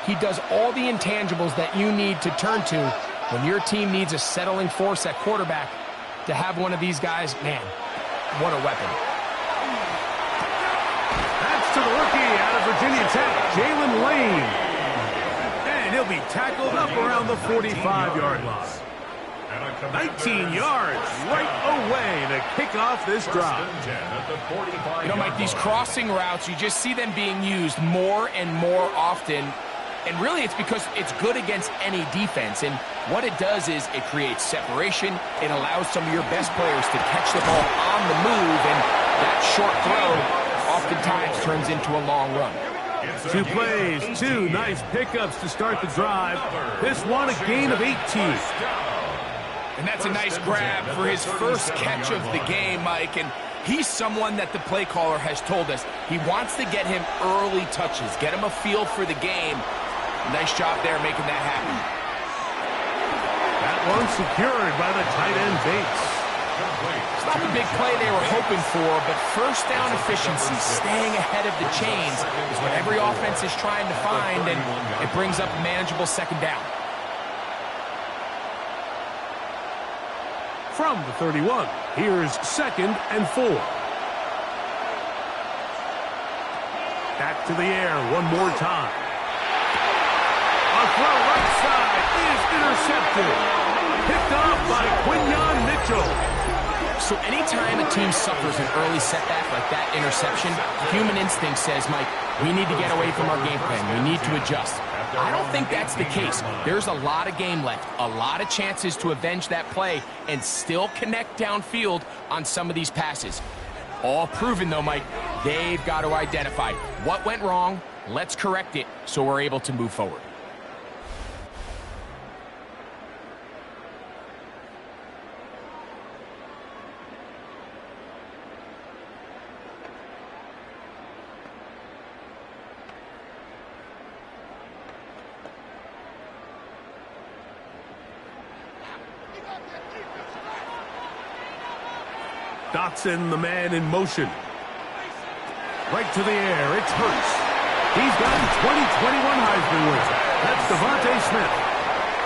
He does all the intangibles that you need to turn to when your team needs a settling force at quarterback. To have one of these guys, man, what a weapon. That's to the rookie out of Virginia Tech, Jalen Lane. And he'll be tackled up around the 45-yard line. 19 yards right away to kick off this drive. You know, Mike, these crossing routes, you just see them being used more and more often. And really, it's because it's good against any defense. And what it does is it creates separation. It allows some of your best players to catch the ball on the move. And that short throw oftentimes turns into a long run. 2 plays, 2 nice pickups to start the drive. This one, a gain of 18. And that's a nice grab for his first catch of the game, Mike. And he's someone that the play caller has told us he wants to get him early touches, get him a feel for the game. Nice job there making that happen. That one secured by the tight end Bates. It's not the big play they were hoping for, but first down efficiency, staying ahead of the chains, is what every offense is trying to find, and it brings up a manageable second down. From the 31, here's 2nd and 4. Back to the air one more time. A throw right side is intercepted. Picked off by Quinyon Mitchell. So anytime a team suffers an early setback like that interception, human instinct says, Mike, we need to get away from our game plan. We need to adjust. I don't think that's the case. There's a lot of game left, a lot of chances to avenge that play and still connect downfield on some of these passes. All proven, though, Mike, they've got to identify what went wrong, let's correct it so we're able to move forward. Dotson, the man in motion. Right to the air, it's Hurts. He's gotten 2021 Heisman winner. That's Devontae Smith.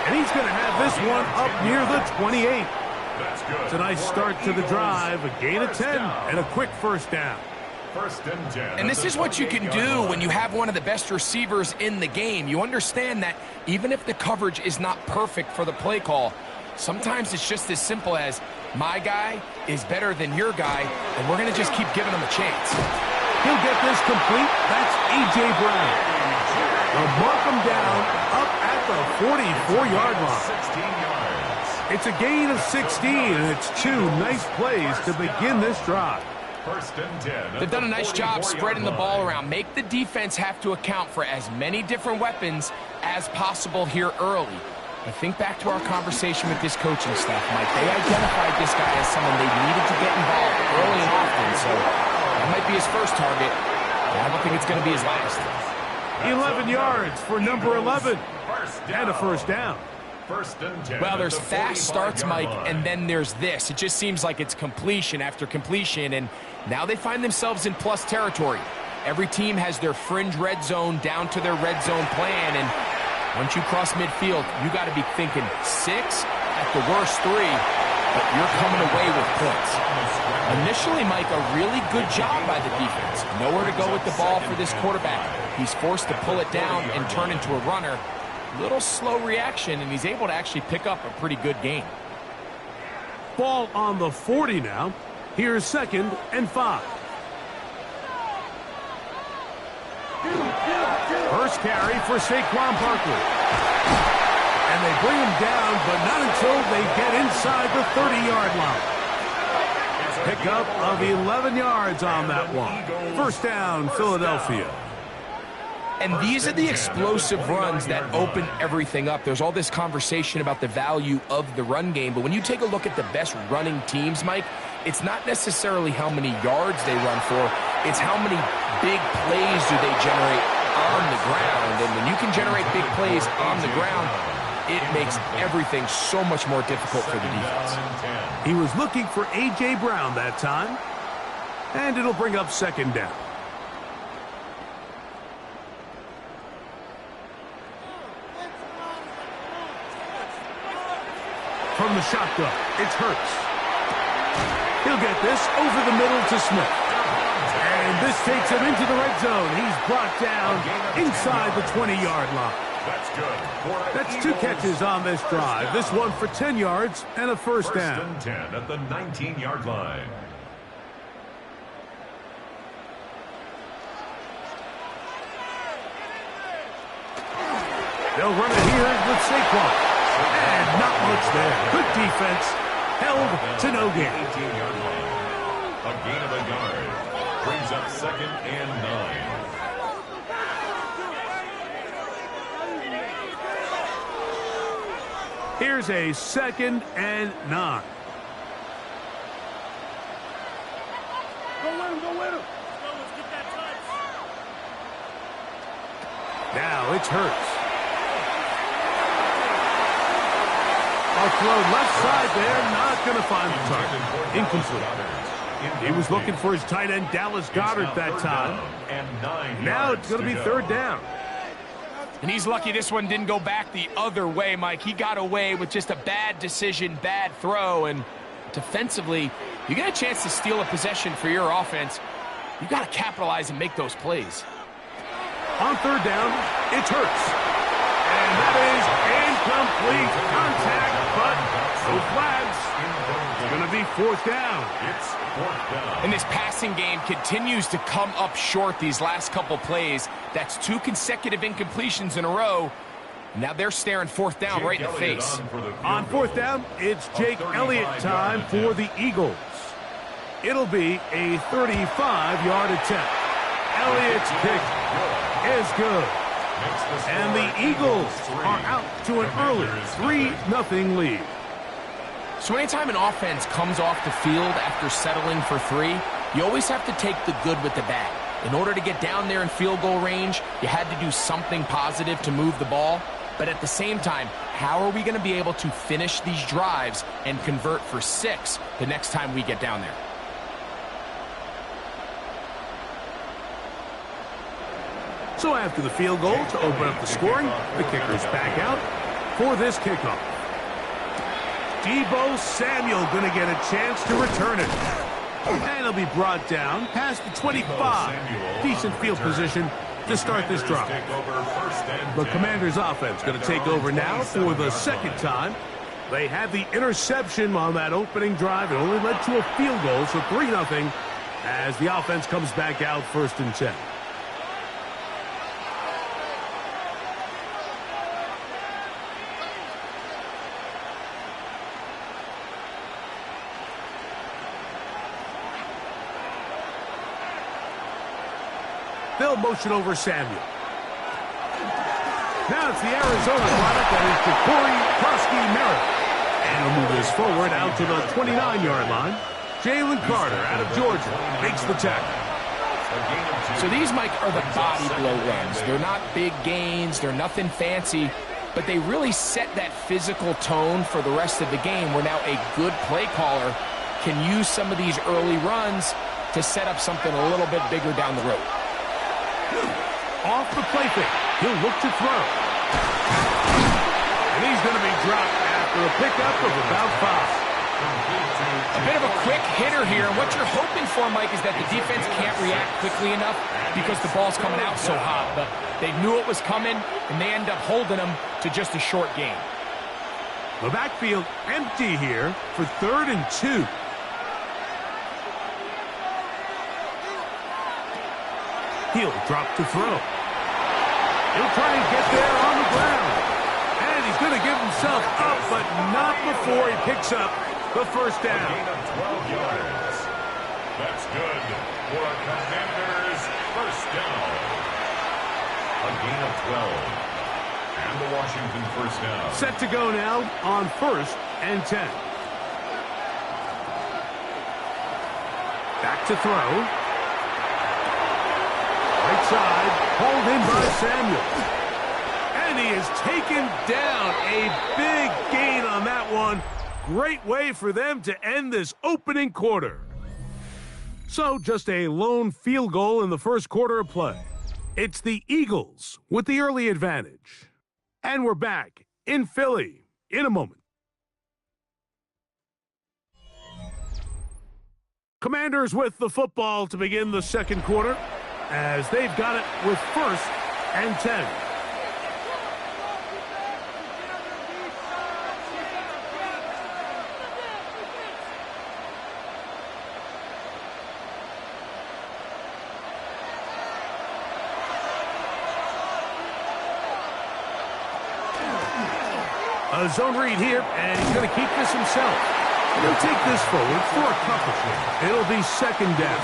And he's going to have this one up near the 28. It's a nice start to the drive, a gain of 10, and a quick first down. And this is what you can do when you have one of the best receivers in the game. You understand that even if the coverage is not perfect for the play call, sometimes it's just as simple as, my guy is better than your guy, and we're going to just keep giving him a chance. He'll get this complete. That's A.J. Brown. They'll mark him down up at the 44-yard line. It's a gain of 16, and it's 2 nice plays to begin this drive. They've done a nice job spreading the ball around. Make the defense have to account for as many different weapons as possible here early. But think back to our conversation with this coaching staff, Mike. They identified this guy as someone they needed to get involved early and often, so that might be his first target. I don't think it's going to be his last. 11 yards for number 11, and a first down. Well, there's fast starts, Mike, and then there's this. It just seems like it's completion after completion, and now they find themselves in plus territory. Every team has their fringe red zone down to their red zone plan, and once you cross midfield, you got to be thinking 6, at the worst 3, but you're coming away with points. Initially, Mike, a really good job by the defense. Nowhere to go with the ball for this quarterback. He's forced to pull it down and turn into a runner. Little slow reaction, and he's able to actually pick up a pretty good gain. Ball on the 40 now. Here's 2nd and 5. First carry for Saquon Barkley. And they bring him down, but not until they get inside the 30-yard line. Pickup of 11 yards on that one. First down, Philadelphia. And these are the explosive runs that open everything up. There's all this conversation about the value of the run game, but when you take a look at the best running teams, Mike, it's not necessarily how many yards they run for, it's how many big plays do they generate on the ground. And when you can generate big plays on the ground, it makes everything so much more difficult for the defense. He was looking for A.J. Brown that time, and it'll bring up 2nd down. from the shotgun. It's Hurts. He'll get this over the middle to Smith. And this takes him into the red zone. He's brought down inside the 20-yard line. That's good. That's 2 catches on this drive. This one for 10 yards and a first down. First and 10 at the 19-yard line. They'll run it here with Saquon. And not much there. Good defense. Held to no gain. 18-yard line. A gain of a yard. Brings up 2nd and 9. Here's a 2nd and 9. Go win him, go win him. Now it's Hurts. A throw left side there, not going to find the target. Incomplete. He was looking for his tight end, Dallas Goedert, that time. Now it's going to be 3rd down. And he's lucky this one didn't go back the other way, Mike. He got away with just a bad decision, bad throw, and defensively, you get a chance to steal a possession for your offense. You got to capitalize and make those plays. On 3rd down, it's Hurts. And that is incomplete contact, but no flags. It's going to be 4th down. It's 4th down. And this passing game continues to come up short these last couple plays. That's 2 consecutive incompletions in a row. Now they're staring 4th down right in the face. On 4th down, it's Jake Elliott time for the Eagles. It'll be a 35-yard attempt. Elliott's kick is good. And the Eagles are out to an early 3-0 lead. So anytime an offense comes off the field after settling for 3, you always have to take the good with the bad. In order to get down there in field goal range, you had to do something positive to move the ball. But at the same time, how are we going to be able to finish these drives and convert for 6 the next time we get down there? So after the field goal to open up the scoring, the kicker's back out for this kickoff. Deebo Samuel going to get a chance to return it. And he'll be brought down past the 25. Decent field position to start this drive. The Commanders' offense going to take over now for the 2nd time. They had the interception on that opening drive. It only led to a field goal, so 3-0 as the offense comes back out 1st and 10. They'll motion over Samuel. Now it's the Arizona product that is Jacory Krosky-Merritt. And he'll move this forward out to the 29-yard line. Jalen Carter out of Georgia makes the tackle. So these, Mike, are the body blow runs. They're not big gains. They're nothing fancy. But they really set that physical tone for the rest of the game where now a good play caller can use some of these early runs to set up something a little bit bigger down the road. Off the play fake. He'll look to throw. And he's going to be dropped after a pickup of about 5. A bit of a quick hitter here. And what you're hoping for, Mike, is that the defense can't react quickly enough because the ball's coming out so hot. But they knew it was coming, and they end up holding them to just a short gain. The backfield empty here for 3rd and 2. He'll drop to throw. He'll try and get there on the ground. And he's going to give himself up, but not before he picks up the 1st down. A gain of 12 yards. That's good for a Commanders 1st down. A gain of 12. And the Washington 1st down. Set to go now on 1st and 10. Back to throw. Right side, hauled in by Samuel. And he is taken down. A big gain on that one. Great way for them to end this opening quarter. So just a lone field goal in the 1st quarter of play. It's the Eagles with the early advantage. And we're back in Philly in a moment. Commanders with the football to begin the second quarter as they've got it with 1st and 10. A zone read here, and he's going to keep this himself. He'll take this forward for a accomplishment. It'll be 2nd down.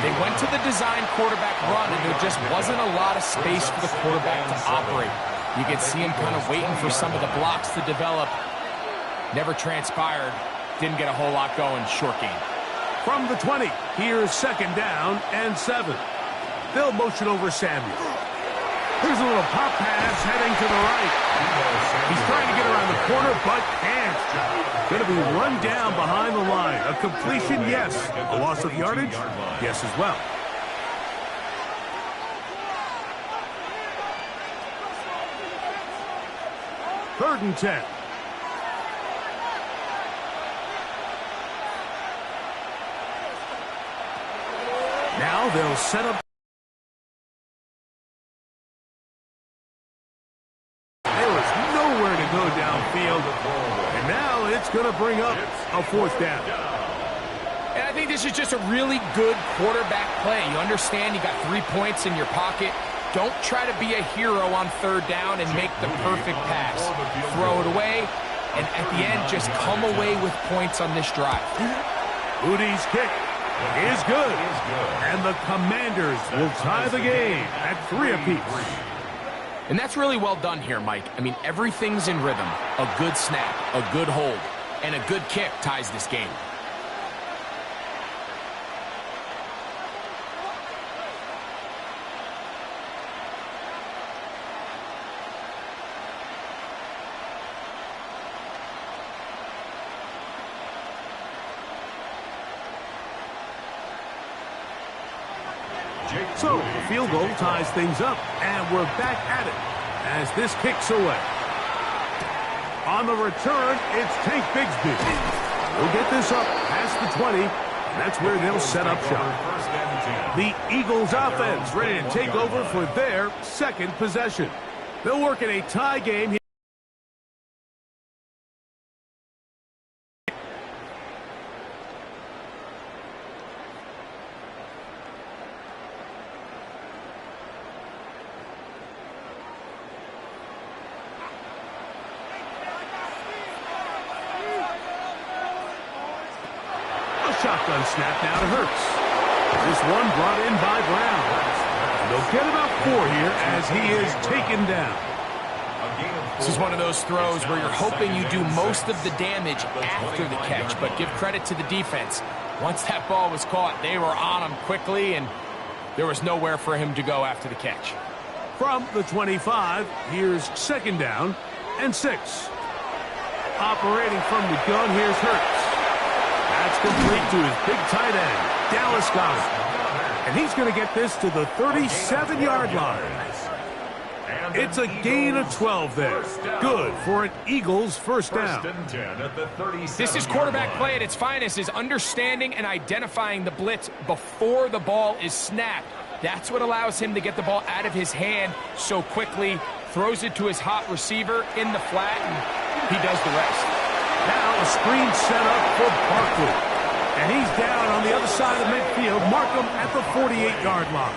They went to the design quarterback run, and there just wasn't a lot of space for the quarterback to operate. You could see him kind of waiting for some of the blocks to develop. Never transpired. Didn't get a whole lot going. Short game. From the 20, here's 2nd down and 7. They'll motion over Samuel. Here's a little pop pass heading to the right. He's trying to get around the corner, but can't. Going to be run down behind the line. A completion, yes. A loss of yardage, yes as well. Third and 10. Now they'll set up. Go downfield, and now it's going to bring up a 4th down. And I think this is just a really good quarterback play. You understand you got 3 points in your pocket. Don't try to be a hero on 3rd down and make the perfect pass. Throw it away, and at the end, just come away with points on this drive. Udi's kick is good, and the Commanders will tie the game at 3 apiece. And that's really well done here, Mike. I mean, everything's in rhythm. A good snap, a good hold, and a good kick ties this game. So, the field goal ties things up, and we're back at it as this kicks away. On the return, it's Tank Bigsby. We'll get this up past the 20, and that's where they'll set up shop. The Eagles offense ready to take over for their 2nd possession. They'll work in a tie game here. Shotgun snap now to Hurts. This one brought in by Brown. They'll get about 4 here as he is taken down. This is one of those throws where you're hoping you do most of the damage after the catch, but give credit to the defense. Once that ball was caught, they were on him quickly, and there was nowhere for him to go after the catch. From the 25, here's 2nd down and 6. Operating from the gun, here's Hurts. That's complete to his big tight end, Dallas Goedert. And he's going to get this to the 37-yard line. It's a gain of 12 there. Good for an Eagles 1st down. This is quarterback play at its finest, is understanding and identifying the blitz before the ball is snapped. That's what allows him to get the ball out of his hand so quickly, throws it to his hot receiver in the flat, and he does the rest. Now a screen set up for Barkley. And he's down on the other side of midfield. Markham at the 48-yard line.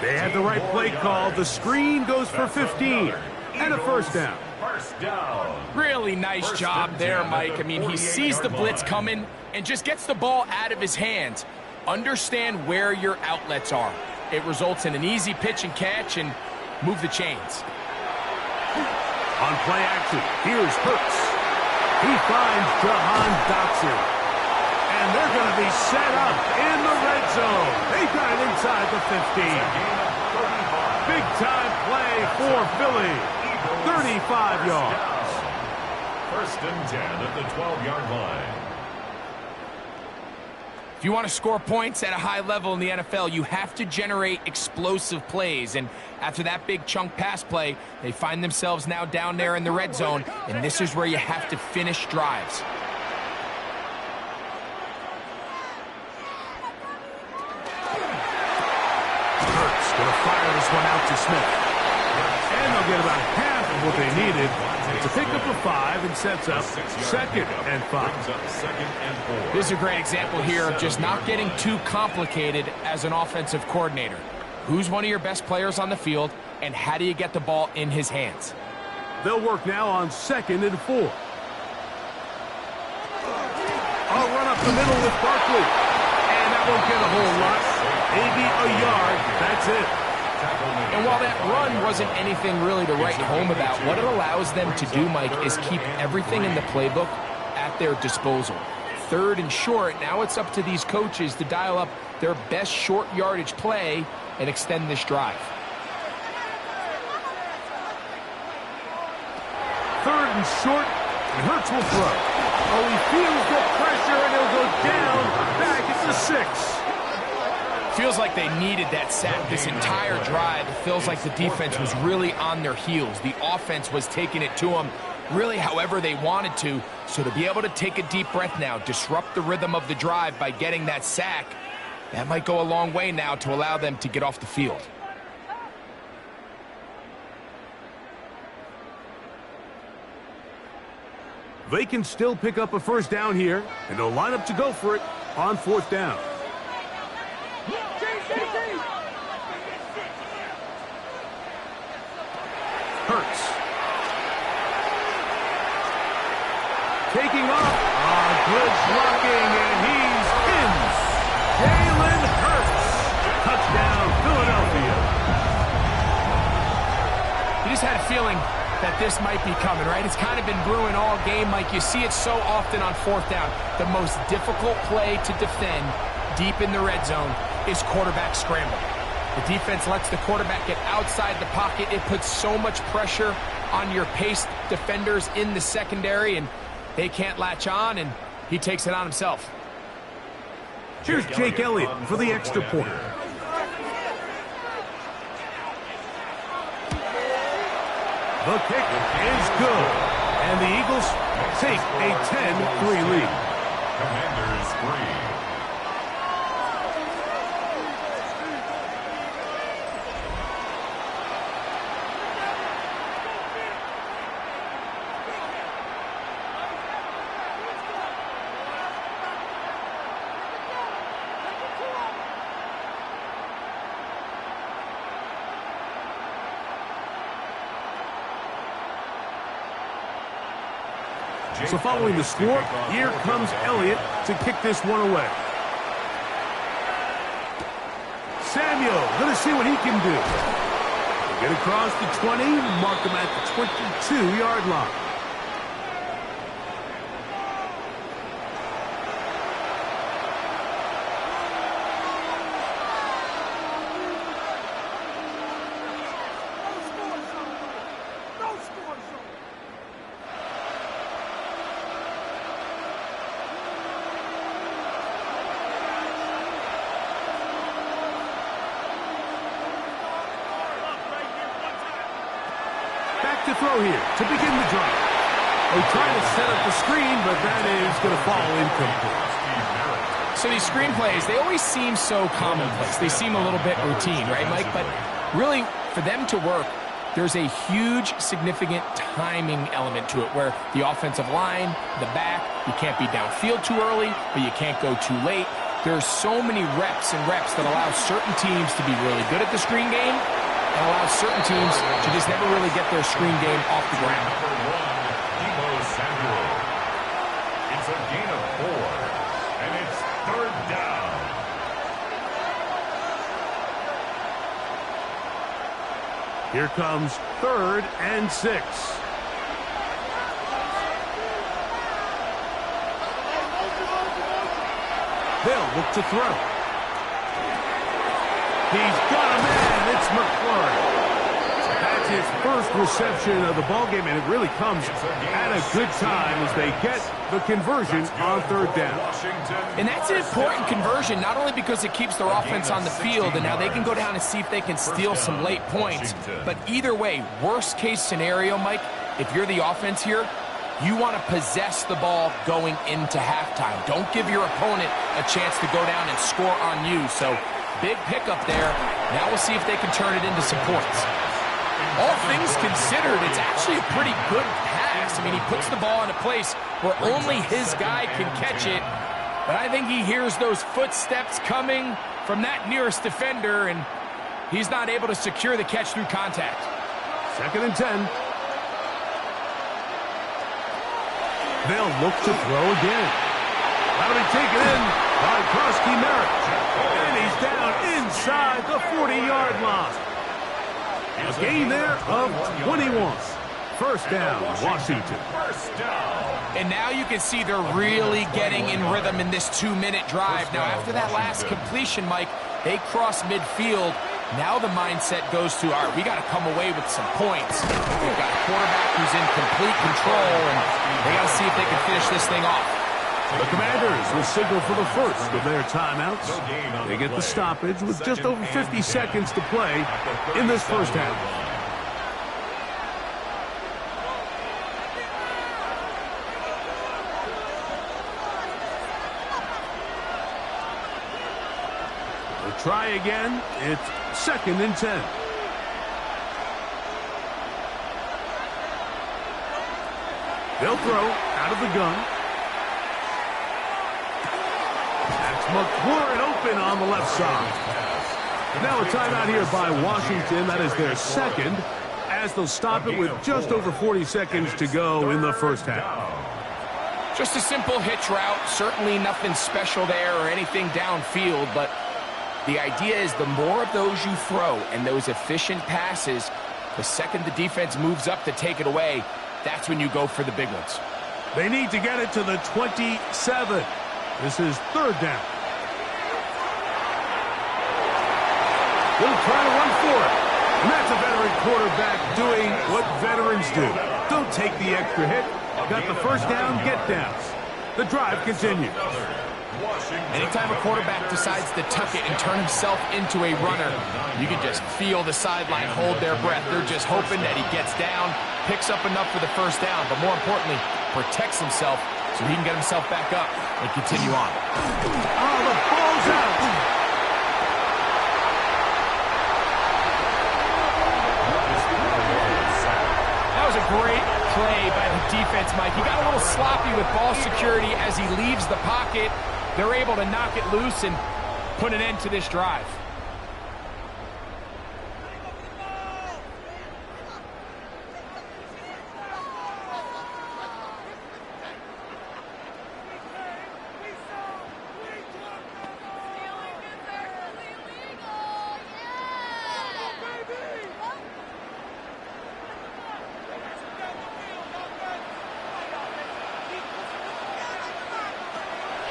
They had the right play call. The screen goes for 15 and a 1st down. Really nice job there, Mike. I mean, he sees the blitz coming and just gets the ball out of his hands. Understand where your outlets are. It results in an easy pitch and catch and move the chains. On play action, here's Hurts. He finds Jahan Dotson. And they're going to be set up in the red zone. They've got it inside the 15. Big-time play for Philly. 35 yards. 1st and 10 at the 12-yard line. If you want to score points at a high level in the NFL, you have to generate explosive plays. And after that big chunk pass play, they find themselves now down there in the red zone, and this is where you have to finish drives. fire this one out to Smith. And they'll get about half of what they needed. It's a pickup of 5 and sets up 2nd and 5. This is a great example here of just not getting too complicated as an offensive coordinator. Who's one of your best players on the field, and how do you get the ball in his hands? They'll work now on 2nd and 4. I'll run up the middle with Barkley. And that won't get a whole lot. Maybe a yard. That's it. And while that run wasn't anything really to write home about, what it allows them to do, Mike, is keep everything in the playbook at their disposal. 3rd and short, now it's up to these coaches to dial up their best short yardage play and extend this drive. 3rd and short, and Hurts will throw. Oh, he feels the pressure, and he'll go down back at the 6. Feels like they needed that sack this entire drive. It feels like the defense was really on their heels. The offense was taking it to them really however they wanted to. So to be able to take a deep breath now, disrupt the rhythm of the drive by getting that sack, that might go a long way now to allow them to get off the field. They can still pick up a 1st down here, and they'll line up to go for it on 4th down. Hurts. Taking off. Good blocking, and he's in. Jalen Hurts. Touchdown, Philadelphia. You just had a feeling that this might be coming, right? It's kind of been brewing all game, Mike. You see it so often on 4th down. The most difficult play to defend deep in the red zone is quarterback scramble. The defense lets the quarterback get outside the pocket. It puts so much pressure on your paced defenders in the secondary, and they can't latch on, and he takes it on himself. Here's Jake Elliott for the extra point. The kick is good, and the Eagles take a 10-3 lead. Commanders 3. So following the score, here comes Elliott to kick this one away. Samuel, going to see what he can do. Get across the 20, mark him at the 22-yard line. To throw here to begin the drive. They try to set up the screen, but that is going to fall incomplete. So these screen plays, they always seem so commonplace. They seem a little bit routine, right, Mike? But really, for them to work, there's a huge, significant timing element to it where the offensive line, the back, you can't be downfield too early, but you can't go too late. There's so many reps and reps that allow certain teams to be really good at the screen game and allows certain teams to just never really get their screen game off the ground. Number 1, Deebo Samuel. It's a gain of 4, and it's 3rd down. Here comes 3rd and 6. They'll look to throw. He's got a man. It's McLaurin. That's his first reception of the ballgame, and it really comes at a good time as they get the conversion on 3rd down. And that's an important conversion, not only because it keeps their offense on the field, and now they can go down and see if they can steal some late points. But either way, worst case scenario, Mike, if you're the offense here, you want to possess the ball going into halftime. Don't give your opponent a chance to go down and score on you. So big pickup there, Now we'll see if they can turn it into some points. All things considered, it's actually a pretty good pass. I mean, he puts the ball in a place where only his guy can catch it. But I think he hears those footsteps coming from that nearest defender, and he's not able to secure the catch through contact. 2nd and 10. They'll look to throw again. That'll be taken in by Krusty Merritt. And he's down inside the 40-yard line. A gain there of 21. First down, Washington. And now you can see they're really getting in rhythm in this 2-minute drive. Now, after that last completion, Mike, they cross midfield. Now the mindset goes to, all right, we got to come away with some points. We've got a quarterback who's in complete control, and they got to see if they can finish this thing off. The Commanders will signal for the first of their timeouts. They get the stoppage with just over 50 seconds to play in this first half. Try again. It's 2nd and 10. They'll throw out of the gun. That's McLaurin open on the left side. Now a timeout here by Washington. That is their second, as they'll stop it with just over 40 seconds to go in the first half. Just a simple hitch route. Certainly nothing special there or anything downfield, but the idea is the more of those you throw and those efficient passes, the second the defense moves up to take it away, that's when you go for the big ones. They need to get it to the 27. This is 3rd down. They'll try to run for it. And that's a veteran quarterback doing what veterans do. Don't take the extra hit. Got the first down, get downs. The drive continues. Anytime a quarterback decides to tuck it and turn himself into a runner, you can just feel the sideline hold their breath. They're just hoping that he gets down, picks up enough for the first down, but more importantly, protects himself so he can get himself back up and continue on. Oh, the ball's out. That was a great play by the defense, Mike. He got a little sloppy with ball security as he leaves the pocket. They're able to knock it loose and put an end to this drive.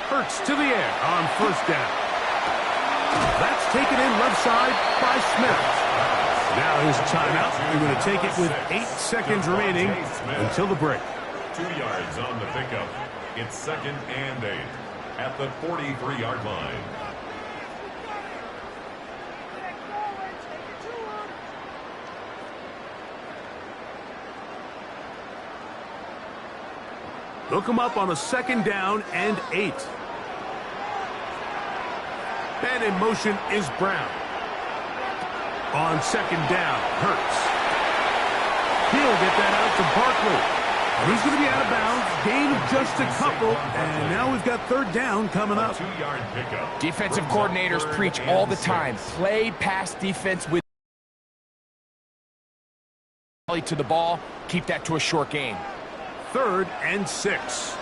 Hurts to the air on first down. That's taken in left side by Smith. Now his timeout. They're going to take it with 8 seconds remaining until the break. 2 yards on the pickup. It's 2nd and 8 at the 43-yard line. They'll come up on a 2nd down and 8. And in motion is Brown. On 2nd down, Hurts. He'll get that out to Barkley. And he's going to be out of bounds. Gain of just a couple. And now we've got 3rd down coming up. 2-yard pickup. Defensive coordinators preach all the time. Play pass defense with to the ball. Keep that to a short gain. 3rd and 6.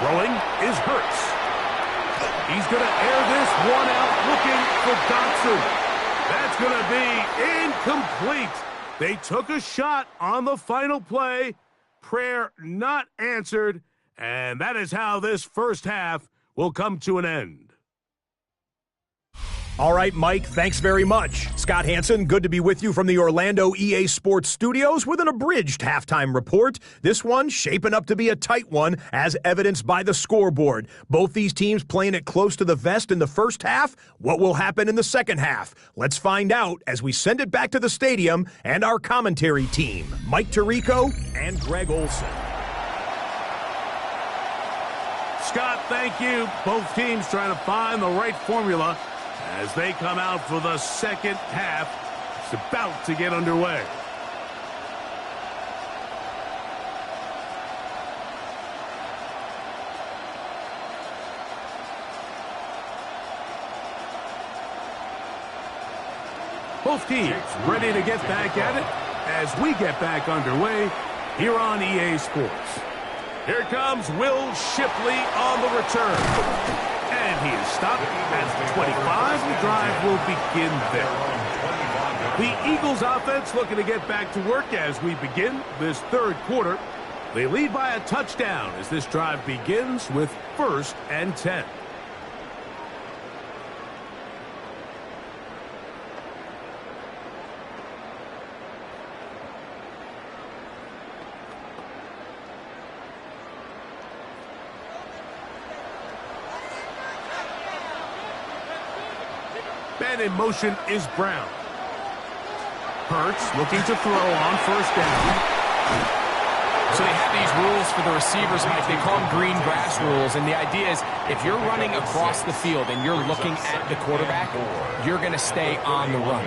Throwing is Hurts. He's going to air this one out looking for Dotson. That's going to be incomplete. They took a shot on the final play. Prayer not answered. And that is how this first half will come to an end. All right, Mike, thanks very much. Scott Hanson, good to be with you from the Orlando EA Sports Studios with an abridged halftime report. This one shaping up to be a tight one, as evidenced by the scoreboard. Both these teams playing it close to the vest in the first half. What will happen in the second half? Let's find out as we send it back to the stadium and our commentary team, Mike Tirico and Greg Olson. Scott, thank you. Both teams trying to find the right formula as they come out for the second half. It's about to get underway. Both teams ready to get back at it as we get back underway here on EA Sports. Here comes Will Shipley on the return. And he is stopped at the 25. The drive will begin there. The Eagles offense looking to get back to work as we begin this third quarter. They lead by a touchdown as this drive begins with 1st and 10. Man in motion is Brown. Hurts looking to throw on 1st down. So they have these rules for the receivers, Mike. They call them green grass rules. And the idea is if you're running across the field and you're looking at the quarterback, you're going to stay on the run.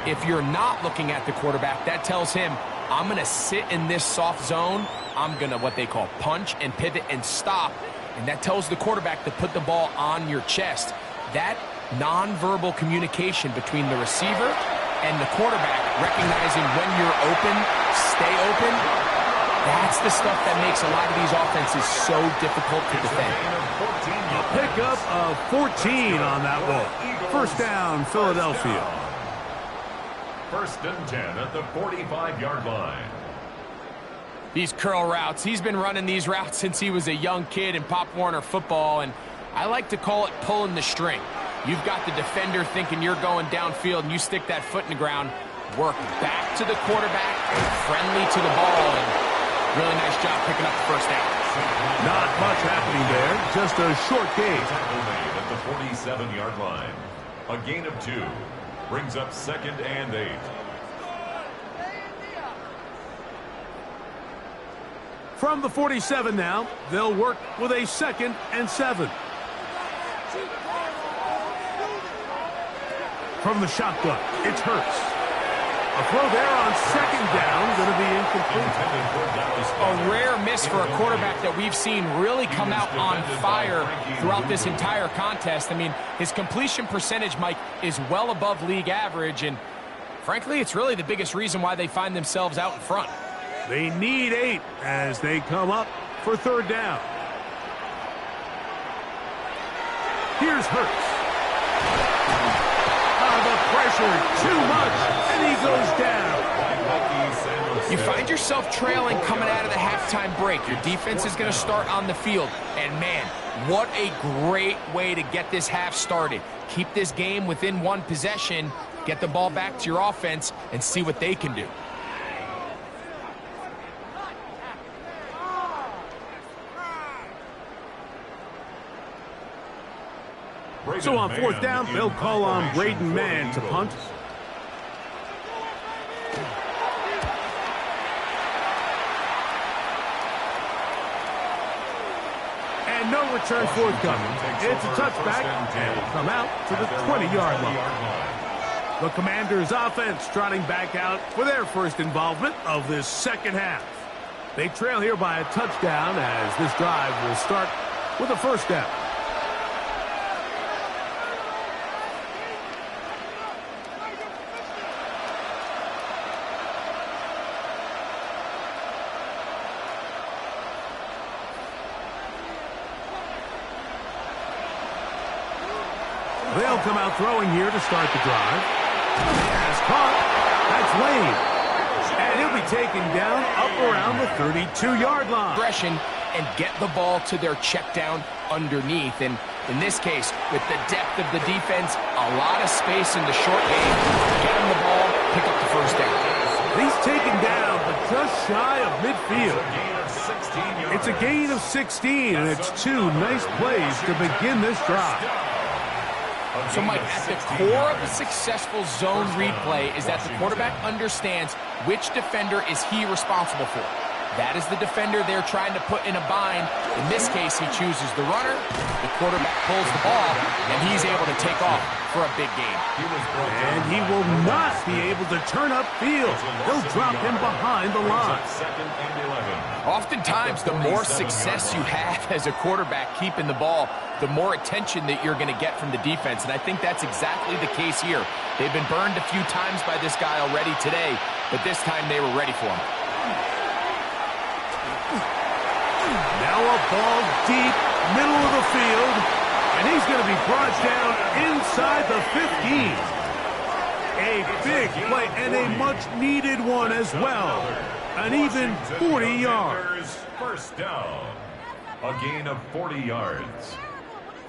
If you're not looking at the quarterback, that tells him, I'm going to sit in this soft zone. I'm going to what they call punch and pivot and stop. And that tells the quarterback to put the ball on your chest. That nonverbal communication between the receiver and the quarterback, recognizing when you're open, stay open, that's the stuff that makes a lot of these offenses so difficult to defend. A pickup of 14 on that ball. 1st down, Philadelphia. 1st and 10 at the 45-yard line. These curl routes, he's been running these routes since he was a young kid in Pop Warner football, and I like to call it pulling the string. You've got the defender thinking you're going downfield, and you stick that foot in the ground, work back to the quarterback, friendly to the ball, and really nice job picking up the 1st down. Not much happening there, just a short gain. Tackle made at the 47-yard line. A gain of 2 brings up 2nd and 8. From the 47 now, they'll work with a 2nd and 7. From the shotgun, it's Hurts. A throw there on 2nd down, going to be incomplete. A rare miss for a quarterback that we've seen really come out on fire throughout this entire contest. I mean, his completion percentage, Mike, is well above league average, and frankly, it's really the biggest reason why they find themselves out in front. They need 8 as they come up for 3rd down. Here's Hurts. Pressure too much, and he goes down. You find yourself trailing coming out of the halftime break. Your defense is going to start on the field. And, man, what a great way to get this half started. Keep this game within 1 possession, get the ball back to your offense, and see what they can do. So on 4th down, they'll call on Braden Mann to punt. And no return forthcoming. It's a touchback, and it'll come out to the 20-yard line. The Commanders' offense trotting back out for their 1st involvement of this 2nd half. They trail here by a touchdown as this drive will start with a 1st down. They'll come out throwing here to start the drive. Has caught. That's Lane. And he'll be taken down up around the 32-yard line. Aggression and get the ball to their check down underneath. And in this case, with the depth of the defense, a lot of space in the short game. Get him the ball, pick up the 1st down. He's taken down, but just shy of midfield. It's a gain of 16, and it's 2 nice plays to begin this drive. So, Mike, at the core of a successful zone read play is that the quarterback understands which defender is he responsible for. That is the defender they're trying to put in a bind. In this case, he chooses the runner. The quarterback pulls the ball, and he's able to take off for a big gain. And he will not be able to turn upfield. They'll drop him behind the line. Oftentimes, the more success you have as a quarterback keeping the ball, the more attention that you're going to get from the defense. And I think that's exactly the case here. They've been burned a few times by this guy already today, but this time they were ready for him. Now a ball deep, middle of the field, and he's going to be brought down inside the 15. A big play and a much-needed one as well. An even 40 yards. First down. A gain of 40 yards.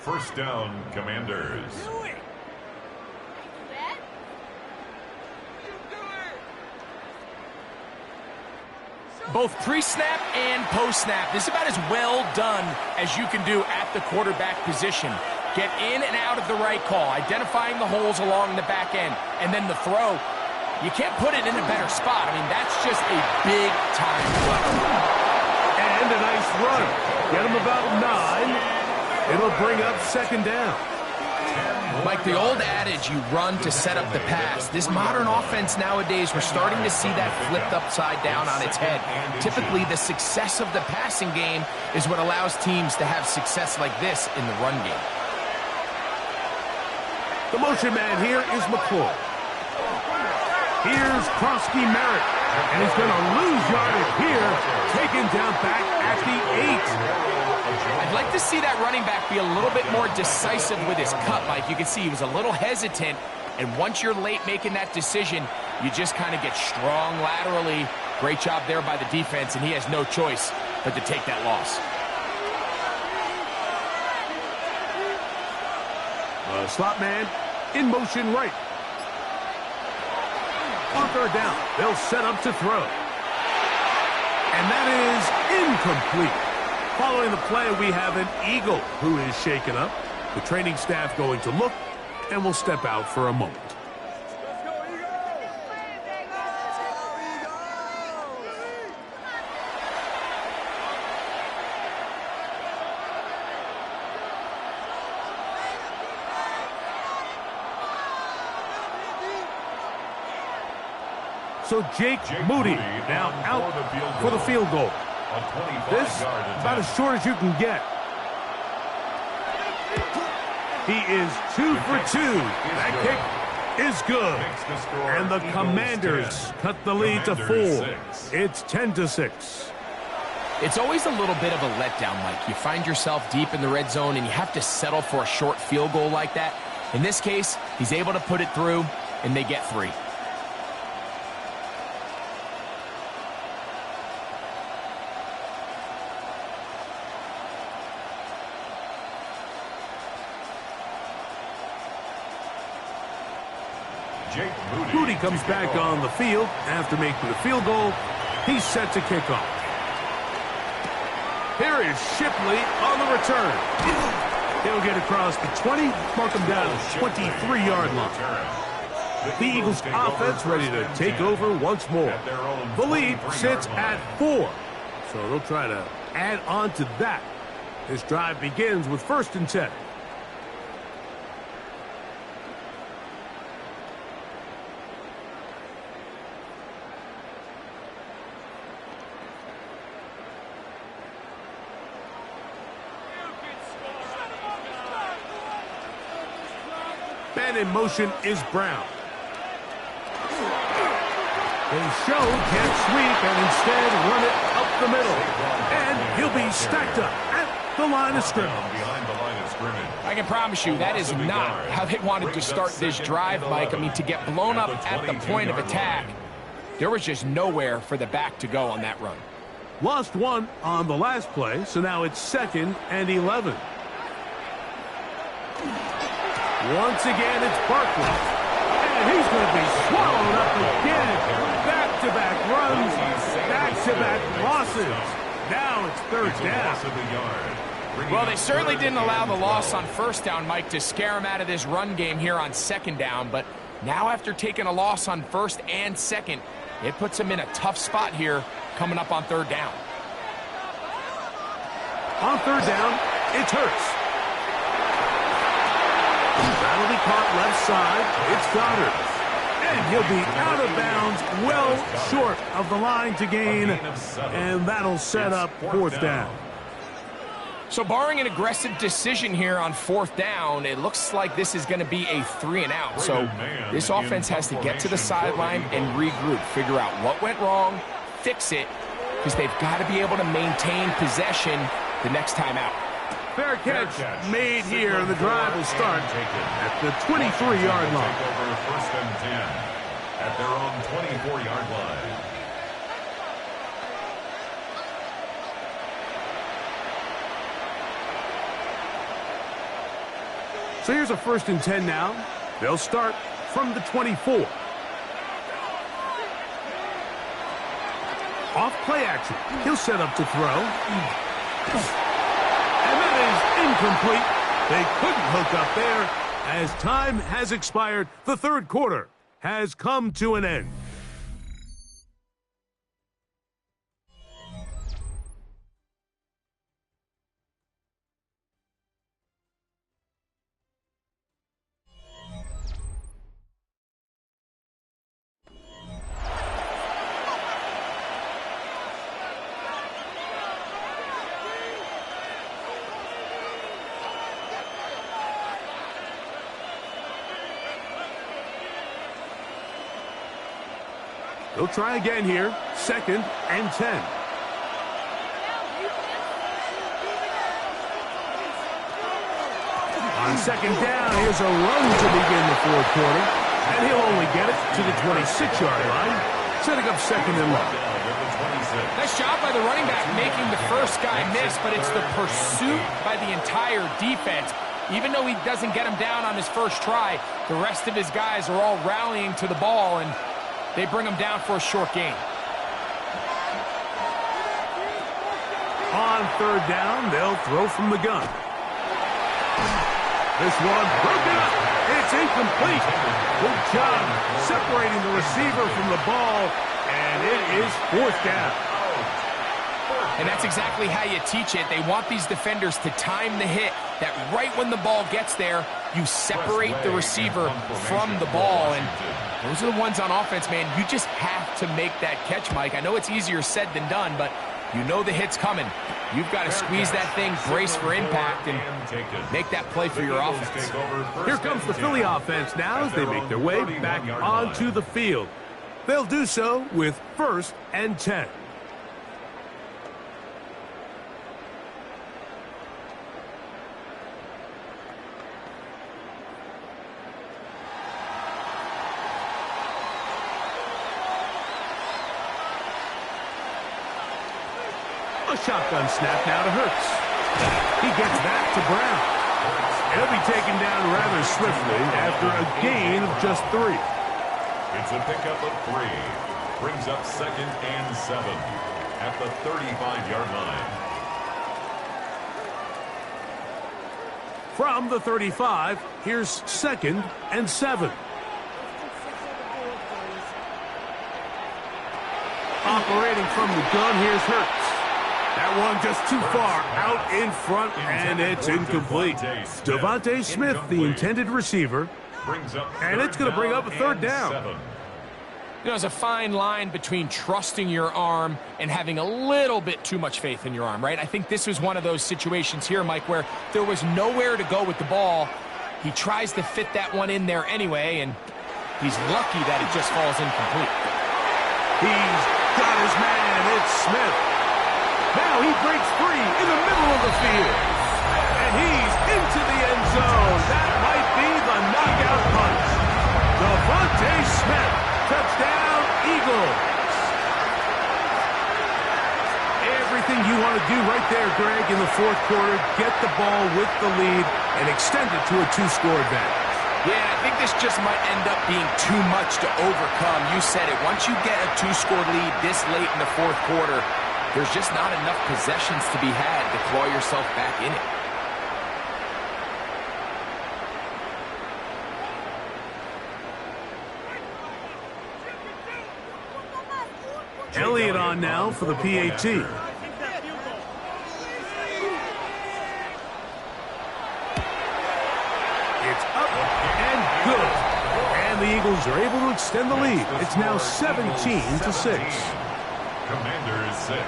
First down, Commanders. Both pre-snap and post-snap, this is about as well done as you can do at the quarterback position. Get in and out of the right call, identifying the holes along the back end, and then the throw. You can't put it in a better spot. I mean, that's just a big-time play. And a nice run. Get him about 9. It'll bring up second down. Like the old adage, you run to set up the pass. This modern offense nowadays, we're starting to see that flipped upside down on its head. Typically, the success of the passing game is what allows teams to have success like this in the run game. The motion man here is McCoy. Here's Krosky Merritt, and he's going to lose yardage here, taken down back at the 8. I'd like to see that running back be a little bit more decisive with his cut, Mike. You can see he was a little hesitant, and once you're late making that decision, you just kind of get strong laterally. Great job there by the defense, and he has no choice but to take that loss. Slot man in motion right. On third down, they'll set up to throw. And that is incomplete. Following the play, we have an Eagle who is shaken up. The training staff going to look and will step out for a moment. So Jake Moody now out for the field goal. This about as short as you can get. He is 2 for 2. That kick is good. And the Commanders cut the lead to 4. It's 10-6. It's always a little bit of a letdown, Mike. You find yourself deep in the red zone and you have to settle for a short field goal like that. In this case, he's able to put it through and they get 3. Moody comes back on the field after making the field goal. He's set to kick off. Here is Shipley on the return. He'll get across the 20, mark him down at the 23-yard line. The Eagles offense ready to take over once more. The lead sits at 4, so they'll try to add on to that. This drive begins with 1st and 10. Man in motion is Brown. They show can't sweep and instead run it up the middle. And he'll be stacked up at the line of scrimmage. I can promise you that is not how they wanted to start this drive, Mike. I mean, to get blown up at the point of attack, there was just nowhere for the back to go on that run. Lost 1 on the last play, so now it's 2nd and 11. Once again, it's Barkley. And he's going to be swallowed up again. Back-to-back runs, back-to-back losses. Now it's 3rd down. Well, they certainly didn't allow the loss on 1st down, Mike, to scare him out of this run game here on 2nd down. But now after taking a loss on 1st and 2nd, It puts him in a tough spot here coming up on third down. On third down, it's Hurts. That'll be caught left side. It's Goddard. And he'll be out of bounds, well short of the line to gain. And that'll set up fourth down. So barring an aggressive decision here on fourth down, it looks like this is going to be a 3-and-out. So this offense has to get to the sideline and regroup, figure out what went wrong, fix it, because they've got to be able to maintain possession the next time out. Fair catch made here. The drive will start at the 23-yard line. Take over first and 10 at their own 24-yard line. So here's a first and 10 now. They'll start from the 24. Off play action. He'll set up to throw. And that is incomplete. They couldn't hook up there as time has expired. The third quarter has come to an end. They'll try again here. Second and 10. On second down, here's a run to begin the fourth quarter. And he'll only get it to the 26-yard line, setting up second and long. Nice job by the running back making the first guy miss, but it's the pursuit by the entire defense. Even though he doesn't get him down on his first try, the rest of his guys are all rallying to the ball, and they bring him down for a short gain. On third down, they'll throw from the gun. This one broken up. It's incomplete. Good job separating the receiver from the ball, and it is fourth down. And that's exactly how you teach it. They want these defenders to time the hit, that right when the ball gets there, you separate the receiver from the ball. And those are the ones on offense, man. You just have to make that catch, Mike. I know it's easier said than done, but you know the hit's coming. You've got to squeeze that thing, brace for impact, and make that play for your offense. Here comes the Philly offense now as they make their way back onto the field. They'll do so with first and 10. A shotgun snap now to Hurts. He gets that to Brown. He'll be taken down rather swiftly after a gain of just 3. It's a pickup of 3. Brings up second and 7 at the 35-yard line. From the 35, here's second and 7. Operating from the gun, here's Hurts. That one just too far out in front, and it's incomplete. Devontae Smith, the intended receiver, and it's going to bring up a third down. You know, there's a fine line between trusting your arm and having a little bit too much faith in your arm, right? I think this was one of those situations here, Mike, where there was nowhere to go with the ball. He tries to fit that one in there anyway, and he's lucky that it just falls incomplete. He's got his man. It's Smith. Now he breaks free in the middle of the field. And he's into the end zone. That might be the knockout punch. Devontae Smith. Touchdown, Eagles. Everything you want to do right there, Greg, in the fourth quarter. Get the ball with the lead and extend it to a 2-score advantage. Yeah, I think this just might end up being too much to overcome. You said it. Once you get a 2-score lead this late in the fourth quarter, there's just not enough possessions to be had to claw yourself back in it. Elliott on now for the PAT. It's up and good. And the Eagles are able to extend the lead. It's now 17-6. Commanders 6.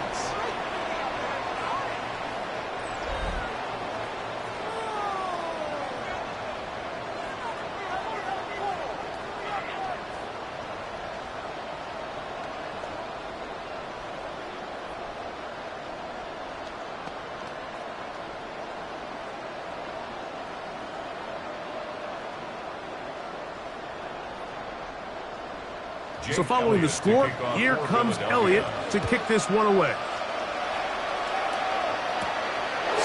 So following the score, here comes Elliott to kick this one away.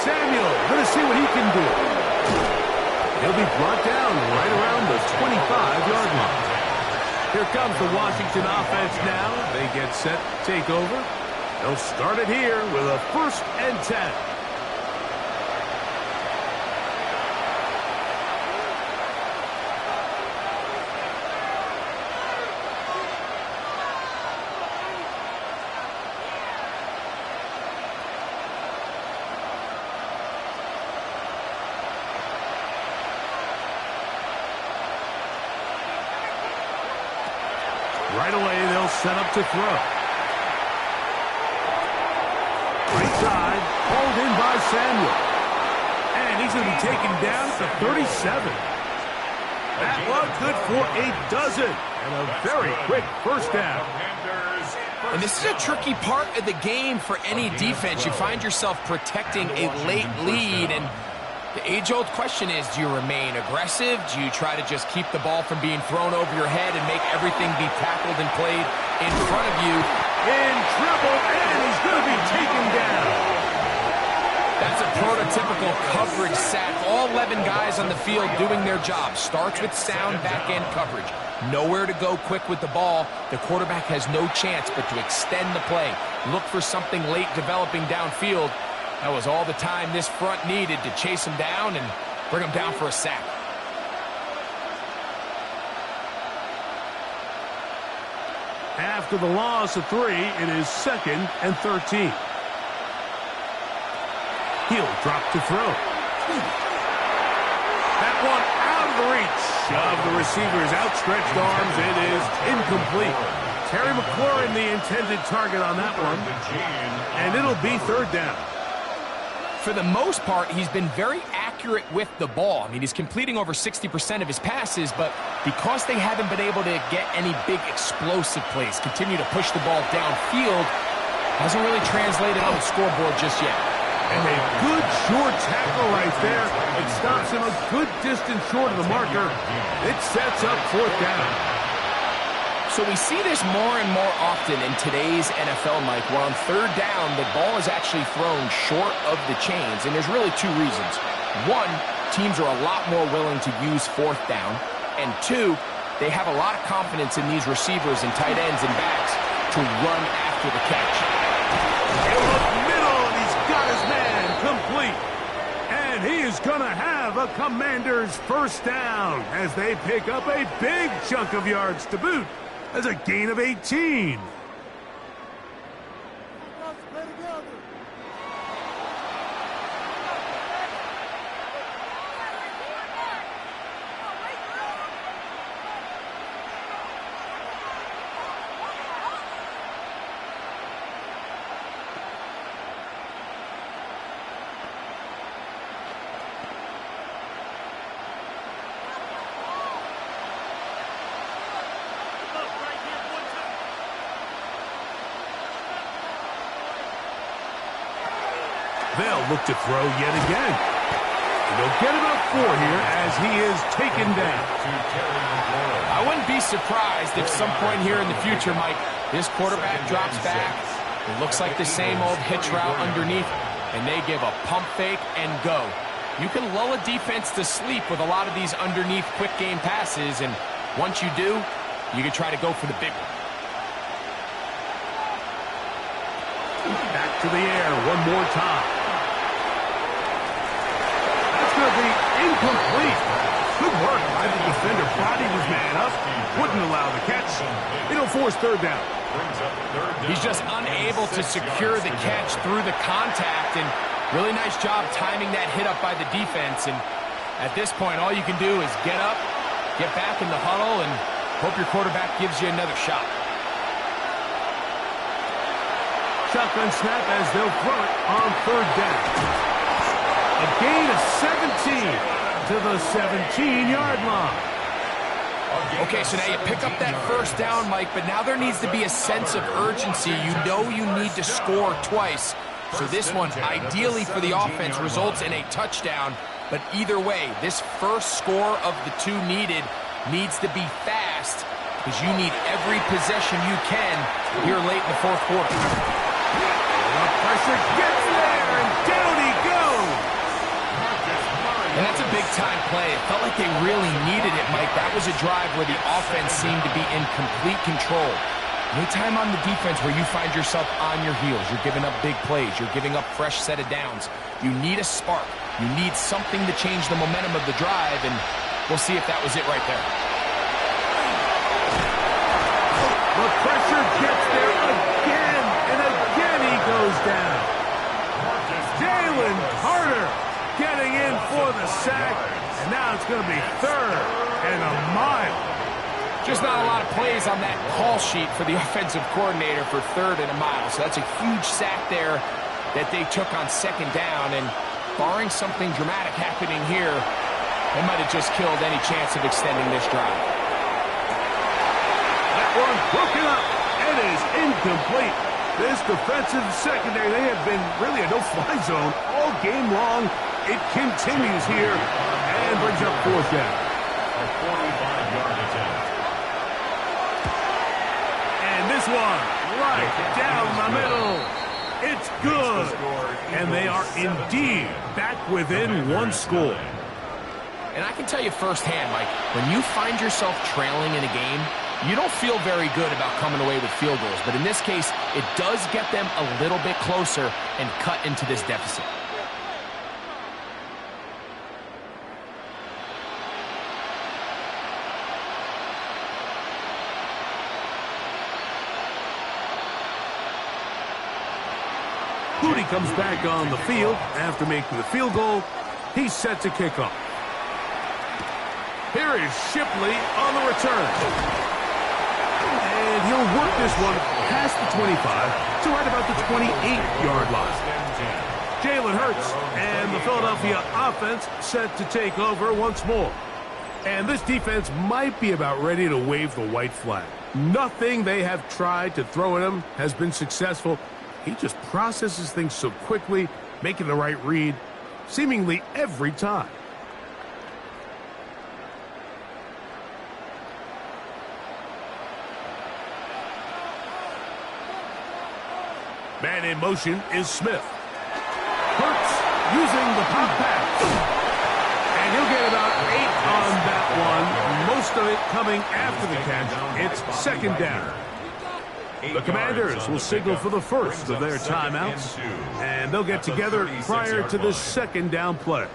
Samuel, going to see what he can do. He'll be brought down right around the 25-yard line. Here comes the Washington offense now. They get set to take over. They'll start it here with a 1st and 10. Right away, they'll set up to throw. Right side, hauled in by Samuel. And he's going to be taken down at the 37. That one good for a dozen. And a very quick 1st down. And this is a tricky part of the game for any defense. You find yourself protecting a late lead, and the age-old question is, do you remain aggressive? Do you try to just keep the ball from being thrown over your head and make everything be tackled and played in front of you? In trouble, and he's going to be taken down. That's a prototypical coverage sack. All 11 guys on the field doing their job. Starts with sound back-end coverage. Nowhere to go quick with the ball. The quarterback has no chance but to extend the play. Look for something late developing downfield. That was all the time this front needed to chase him down and bring him down for a sack. After the loss of 3, it is 2nd and 13. He'll drop to throw. That one out of the reach of the receiver's outstretched arms. It is incomplete. Terry McLaurin, the intended target on that one. And it'll be 3rd down. For the most part, he's been very accurate with the ball. I mean, he's completing over 60% of his passes, but because they haven't been able to get any big explosive plays, continue to push the ball downfield, hasn't really translated on the scoreboard just yet. And a good short tackle right there. It stops him a good distance short of the marker. It sets up 4th down. So we see this more and more often in today's NFL, Mike, where on 3rd down, the ball is actually thrown short of the chains, and there's really 2 reasons. 1, teams are a lot more willing to use 4th down, and 2, they have a lot of confidence in these receivers and tight ends and backs to run after the catch. He'll look middle, and he's got his man complete. And he is going to have a Commander's 1st down as they pick up a big chunk of yards to boot. As a gain of 18. They'll look to throw yet again. And they'll get about 4 here as he is taken down. I wouldn't be surprised if some point here in the future, Mike, this quarterback drops back. It looks like the same old hitch route underneath, and they give a pump fake and go. You can lull a defense to sleep with a lot of these underneath quick game passes, and once you do, you can try to go for the big one. Back to the air one more time. That's going to be incomplete. Good work by the defender. Body was man up. Wouldn't allow the catch. It'll force 3rd down. brings up third down. He's just unable to secure the catch through the contact, and really nice job timing that hit up by the defense. And at this point, all you can do is get up, get back in the huddle, and hope your quarterback gives you another shot. Shotgun snap as they'll throw it on third down. A gain of 17 to the 17-yard line. Okay, so now you pick up that first down, Mike, but now there needs to be a sense of urgency. You know you need to score twice. So this one, ideally for the offense, results in a touchdown. But either way, this first score of the two needed needs to be fast because you need every possession you can here late in the fourth quarter. The pressure gets there, and down he goes. And that's a big-time play. It felt like they really needed it, Mike. That was a drive where the offense seemed to be in complete control. Anytime on the defense where you find yourself on your heels, you're giving up big plays, you're giving up fresh set of downs, you need a spark. You need something to change the momentum of the drive, and we'll see if that was it right there. The pressure gets there again, and again he goes down. Jalen Carter getting in for the sack, and now it's going to be third and a mile. Just not a lot of plays on that call sheet for the offensive coordinator for third and a mile. So that's a huge sack there that they took on second down. And barring something dramatic happening here, they might have just killed any chance of extending this drive. That one broken up and is incomplete. This defensive secondary, they have been really a no-fly zone all game long. It continues here and brings up fourth down. A 45-yard attempt. And this one, right down the middle. It's good. And they are indeed back within one score. And I can tell you firsthand, Mike, when you find yourself trailing in a game, you don't feel very good about coming away with field goals. But in this case, it does get them a little bit closer and cut into this deficit. Booty comes back on the field after making the field goal. He's set to kick off. Here is Shipley on the return. And he'll work this one past the 25 to right about the 28-yard line. Jalen Hurts and the Philadelphia offense set to take over once more. And this defense might be about ready to wave the white flag. Nothing they have tried to throw at him has been successful. He just processes things so quickly, making the right read, seemingly every time. Man in motion is Smith. Hurts using the pop pass. And he'll get about 8 on that one. Most of it coming after the catch. It's second down. The Commanders will signal for the first of their timeouts, and they'll get together prior to this second down play.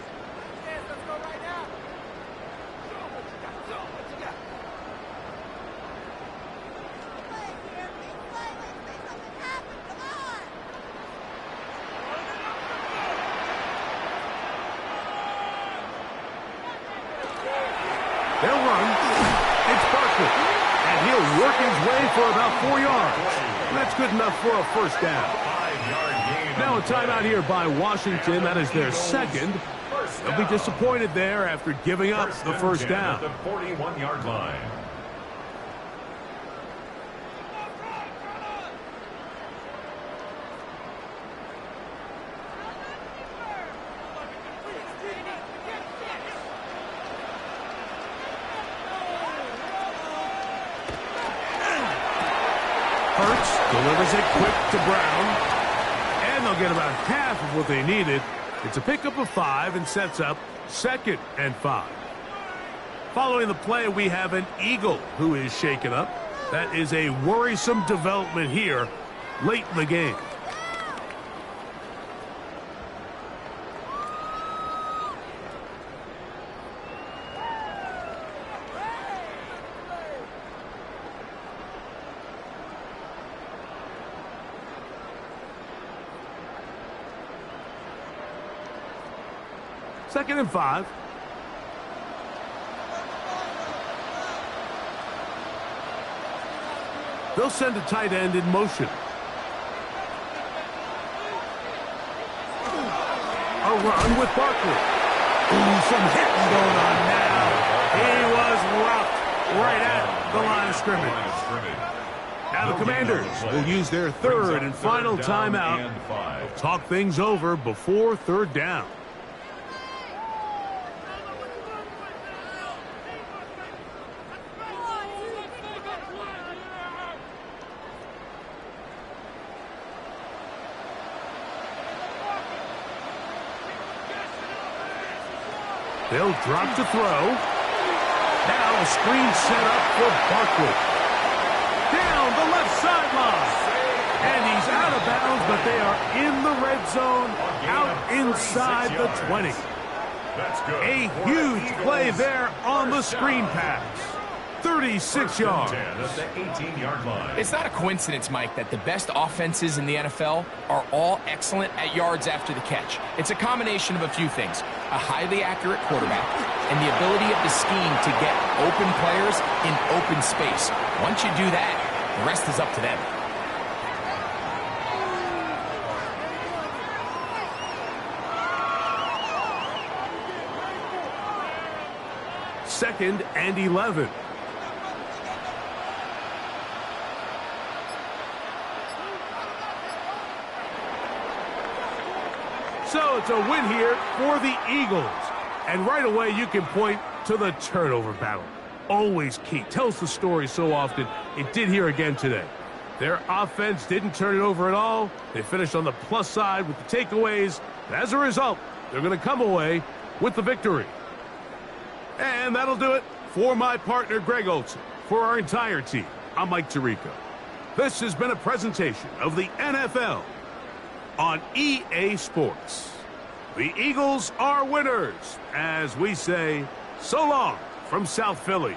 They'll run. It's Barkley. And he'll work his way for about 4 yards. That's good enough for a first down. Now a timeout here by Washington. That is their second. They'll be disappointed there after giving up the first down. The 41-yard line. Hurts delivers it quick to Brown. And they'll get about half of what they needed. It's a pickup of 5 and sets up 2nd and 5. Following the play, we have an Eagle who is shaken up. That is a worrisome development here late in the game. 2nd and 5. They'll send a tight end in motion. A run with Barkley. Ooh, some hitting going on now. He was roughed right at the line of scrimmage. Now the Commanders will use their 3rd and final timeout. They'll talk things over before 3rd down. They'll drop to throw. Now a screen set up for Barkley. Down the left sideline. And he's out of bounds, but they are in the red zone, out inside the 20. A huge play there on the screen pass. 36 yards. It's not a coincidence, Mike, that the best offenses in the NFL are all excellent at yards after the catch. It's a combination of a few things. A highly accurate quarterback and the ability of the scheme to get open players in open space. Once you do that, the rest is up to them. Second and 11. So it's a win here for the Eagles. And right away you can point to the turnover battle. Always key. Tells the story so often. It did here again today. Their offense didn't turn it over at all. They finished on the plus side with the takeaways. And as a result, they're going to come away with the victory. And that'll do it for my partner, Greg Olson. For our entire team, I'm Mike Tirico. This has been a presentation of the NFL on EA Sports. The Eagles are winners, as we say, so long from South Philly.